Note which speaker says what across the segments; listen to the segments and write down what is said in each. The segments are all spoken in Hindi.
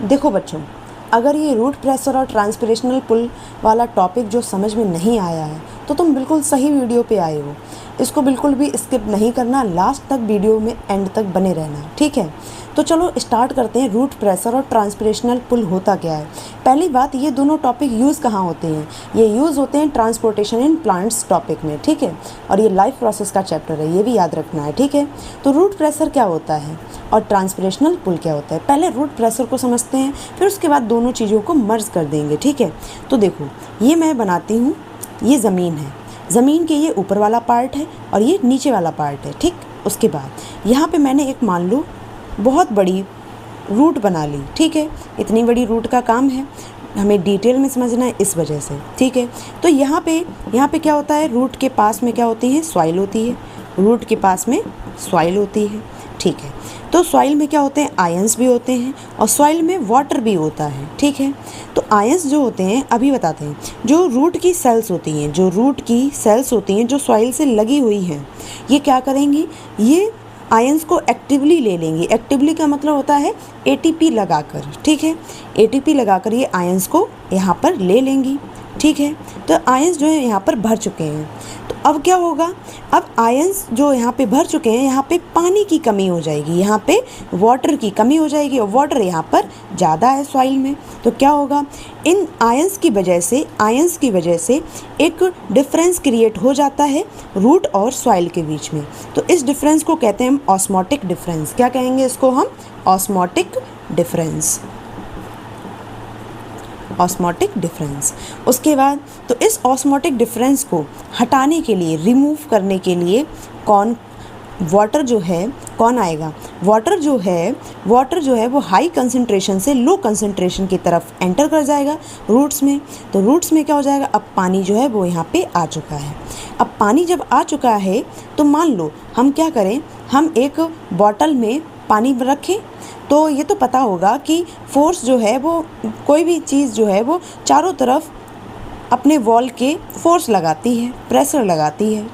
Speaker 1: देखो बच्चों, अगर ये रूट प्रेशर और ट्रांसपरेशनल पुल वाला टॉपिक जो समझ में नहीं आया है तो तुम बिल्कुल सही वीडियो पे आए हो। इसको बिल्कुल भी स्किप नहीं करना, लास्ट तक वीडियो में एंड तक बने रहना, ठीक है। तो चलो स्टार्ट करते हैं। रूट प्रेशर और ट्रांसपरेशनल पुल होता क्या है। पहली बात, ये दोनों टॉपिक यूज़ कहाँ होते हैं। ये यूज़ होते हैं ट्रांसपोर्टेशन इन प्लांट्स टॉपिक में, ठीक है। और ये लाइफ प्रोसेस का चैप्टर है, ये भी याद रखना है, ठीक है। तो रूट प्रेशर क्या होता है और ट्रांसपरेशनल पुल क्या होता है। पहले रूट प्रेशर को समझते हैं, फिर उसके बाद दोनों चीज़ों को मर्ज कर देंगे, ठीक है। तो देखो, ये मैं बनाती हूँ, ये ज़मीन है, ज़मीन के ये ऊपर वाला पार्ट है और ये नीचे वाला पार्ट है, ठीक। उसके बाद यहाँ पे मैंने एक मान लो बहुत बड़ी रूट बना ली, ठीक है। इतनी बड़ी रूट का काम है, हमें डिटेल में समझना है इस वजह से, ठीक है। तो यहाँ पे क्या होता है, रूट के पास में क्या होती है, सॉइल होती है। रूट के पास में सॉइल होती है, ठीक है। तो सॉइल में क्या होते हैं, आयंस भी होते हैं और सॉइल में वाटर भी होता है, ठीक है। तो आयंस जो होते हैं, अभी बताते हैं, जो रूट की सेल्स होती हैं, जो सॉइल से लगी हुई हैं, ये क्या करेंगी, ये आयंस को एक्टिवली ले लेंगी। एक्टिवली का मतलब होता है एटीपी लगाकर, ठीक है। एटीपी लगाकर ये आयंस को यहाँ पर ले लेंगी, ठीक है। तो आयंस जो है यहाँ पर भर चुके हैं। तो अब क्या होगा, अब आयंस जो यहाँ पे भर चुके हैं, यहाँ पे पानी की कमी हो जाएगी, यहाँ पे वाटर की कमी हो जाएगी और वाटर यहाँ पर ज़्यादा है सॉइल में। तो क्या होगा, इन आयंस की वजह से एक डिफरेंस क्रिएट हो जाता है रूट और सॉइल के बीच में। तो इस डिफरेंस को कहते हैं हम ऑस्मोटिक डिफरेंस। क्या कहेंगे इसको हम, ऑस्मोटिक डिफरेंस। उसके बाद तो इस ऑस्मोटिक डिफरेंस को हटाने के लिए, रिमूव करने के लिए वाटर जो है कौन आएगा, वाटर जो है वो हाई कंसंट्रेशन से लो कंसंट्रेशन की तरफ एंटर कर जाएगा रूट्स में। तो रूट्स में क्या हो जाएगा, अब पानी जो है वो यहाँ पे आ चुका है। अब पानी जब आ चुका है तो मान लो हम क्या करें, हम एक बॉटल में पानी रखें। तो ये तो पता होगा कि फोर्स जो है वो, कोई भी चीज़ जो है वो चारों तरफ अपने वॉल के फोर्स लगाती है, प्रेशर लगाती है,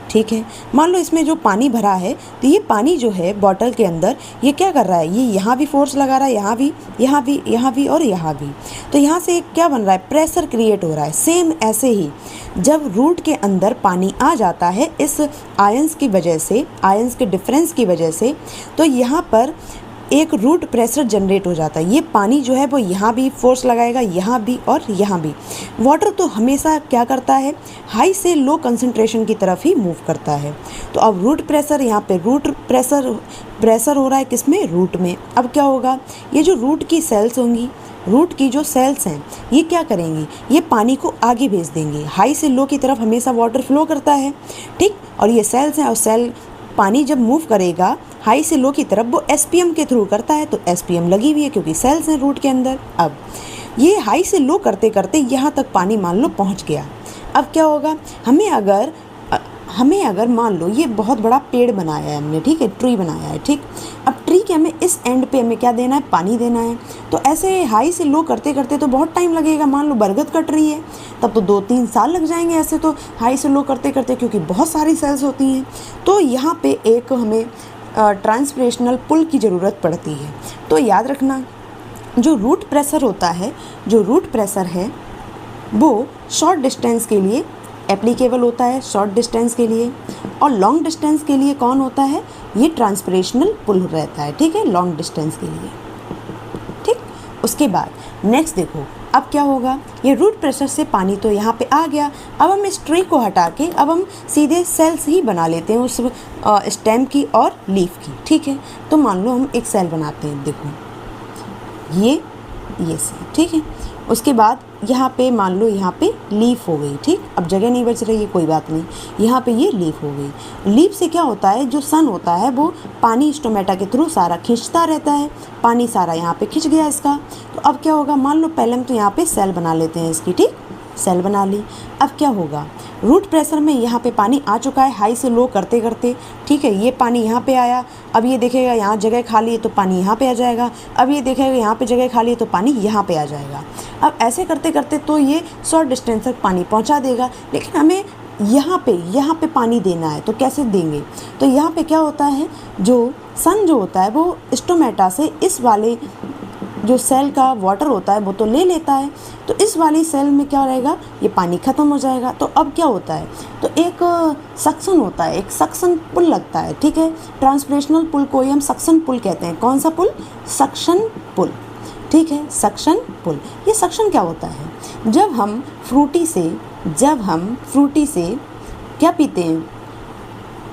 Speaker 1: ठीक है। मान लो इसमें जो पानी भरा है, तो ये पानी जो है बॉटल के अंदर, ये क्या कर रहा है, ये यहाँ भी फोर्स लगा रहा है, यहाँ भी और यहाँ भी। तो यहाँ से क्या बन रहा है, प्रेशर क्रिएट हो रहा है। सेम ऐसे ही जब रूट के अंदर पानी आ जाता है इस आयंस की वजह से, आयंस के डिफरेंस की वजह से, तो यहाँ पर एक रूट प्रेशर जनरेट हो जाता है। ये पानी जो है वो यहाँ भी फोर्स लगाएगा, यहाँ भी और यहाँ भी। वाटर तो हमेशा क्या करता है, हाई से लो कंसंट्रेशन की तरफ ही मूव करता है। तो अब रूट प्रेशर, यहाँ पे रूट प्रेशर हो रहा है किसमें, रूट में। अब क्या होगा, ये जो रूट की सेल्स होंगी, रूट की जो सेल्स हैं, ये क्या करेंगी, ये पानी को आगे भेज देंगी। हाई से लो की तरफ हमेशा वाटर फ्लो करता है, ठीक। और ये सेल्स हैं, और सेल पानी जब मूव करेगा हाई से लो की तरफ, वो एसपीएम के थ्रू करता है। तो एसपीएम लगी हुई है क्योंकि सेल्स हैं रूट के अंदर। अब ये हाई से लो करते करते यहाँ तक पानी मान लो पहुँच गया। अब क्या होगा, हमें अगर मान लो ये बहुत बड़ा पेड़ बनाया है हमने, ठीक है, ट्री बनाया है, ठीक। अब ट्री के हमें इस एंड पे हमें क्या देना है, पानी देना है। तो ऐसे हाई से लो करते करते तो बहुत टाइम लगेगा। मान लो बरगद का ट्री है, तब तो 2-3 साल लग जाएंगे ऐसे तो हाई से लो करते करते, क्योंकि बहुत सारी सेल्स होती हैं। तो यहाँ पे एक हमें ट्रांसपरेशनल पुल की ज़रूरत पड़ती है। तो याद रखना, जो रूट प्रेशर है वो शॉर्ट डिस्टेंस के लिए एप्लीकेबल होता है, शॉर्ट डिस्टेंस के लिए। और लॉन्ग डिस्टेंस के लिए कौन होता है, ये ट्रांसपरेशनल पुल रहता है, ठीक है, लॉन्ग डिस्टेंस के लिए, ठीक। उसके बाद नेक्स्ट देखो, अब क्या होगा, ये रूट प्रेशर से पानी तो यहाँ पे आ गया। अब हम इस ट्री को हटा के अब हम सीधे सेल्स ही बना लेते हैं उस स्टेम की और लीफ की, ठीक है। तो मान लो हम एक सेल बनाते हैं, देखो ये सेल, ठीक है। उसके बाद यहाँ पे मान लो यहाँ पे लीफ हो गई, ठीक। अब जगह नहीं बच रही है, कोई बात नहीं, यहाँ पे ये लीफ हो गई। लीफ से क्या होता है, जो सन होता है वो पानी स्टोमेटा के थ्रू सारा खींचता रहता है। पानी सारा यहाँ पे खिंच गया इसका। तो अब क्या होगा, मान लो पहले हम तो यहाँ पे सेल बना लेते हैं इसकी, ठीक, सेल बना ली। अब क्या होगा, रूट प्रेशर में यहाँ पे पानी आ चुका है हाई से लो करते करते, ठीक है। ये पानी यहाँ पे आया, अब ये देखेगा यहाँ जगह खाली है तो पानी यहाँ पे आ जाएगा। अब ये देखेगा यहाँ पे जगह खाली है तो पानी यहाँ पे आ जाएगा। अब ऐसे करते करते तो ये शॉर्ट डिस्टेंस तक पानी पहुँचा देगा। लेकिन हमें यहाँ पे पानी देना है, तो कैसे देंगे। तो यहाँ पे क्या होता है, जो सन जो होता है वो स्टोमेटा से इस वाले जो सेल का वाटर होता है वो तो ले लेता है, तो इस वाली सेल में क्या रहेगा, ये पानी ख़त्म हो जाएगा। तो अब क्या होता है, तो एक सक्शन होता है, एक सक्शन पुल लगता है, ठीक है। ट्रांसलेशनल पुल को ही हम सक्शन पुल कहते हैं। कौन सा पुल, सक्शन पुल, ठीक है, सक्शन पुल। ये सक्शन क्या होता है, जब हम फ्रूटी से क्या पीते हैं,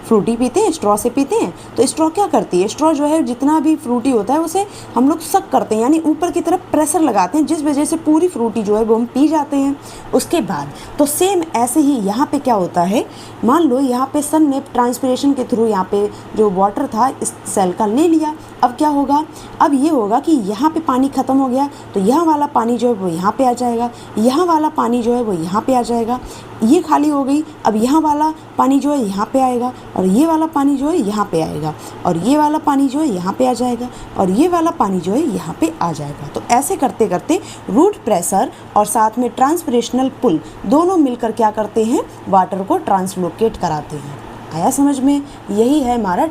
Speaker 1: फ्रूटी पीते हैं, स्ट्रॉ से पीते हैं, तो स्ट्रॉ क्या करती है, स्ट्रॉ जो है जितना भी फ्रूटी होता है उसे हम लोग सक करते हैं, यानी ऊपर की तरफ प्रेशर लगाते हैं, जिस वजह से पूरी फ्रूटी जो है वो हम पी जाते हैं। उसके बाद तो सेम ऐसे ही यहाँ पे क्या होता है, मान लो यहाँ पे सन ने ट्रांसपिरेशन के थ्रू यहाँ पे जो वाटर था इस सेल का ले लिया। अब क्या होगा, अब ये होगा कि यहाँ पे पानी ख़त्म हो गया, तो यहाँ वाला पानी जो है वो यहाँ पे आ जाएगा, यहाँ वाला पानी जो है वो यहाँ पे आ जाएगा, ये खाली हो गई। अब यहाँ वाला पानी जो है यहाँ पे आएगा, और ये वाला पानी जो है यहाँ पे आएगा, और ये वाला पानी जो है यहाँ पे आ जाएगा, और ये वाला पानी जो है यहाँ पे आ जाएगा। तो ऐसे करते करते रूट प्रेशर और साथ में ट्रांसपिरेशनल पुल दोनों मिलकर क्या करते हैं, वाटर को ट्रांसलोकेट कराते हैं। आया समझ में, यही है हमारा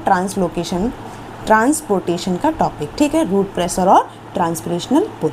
Speaker 1: ट्रांसपोर्टेशन का टॉपिक, ठीक है, रूट प्रेशर और ट्रांसपिरेशनल पुल।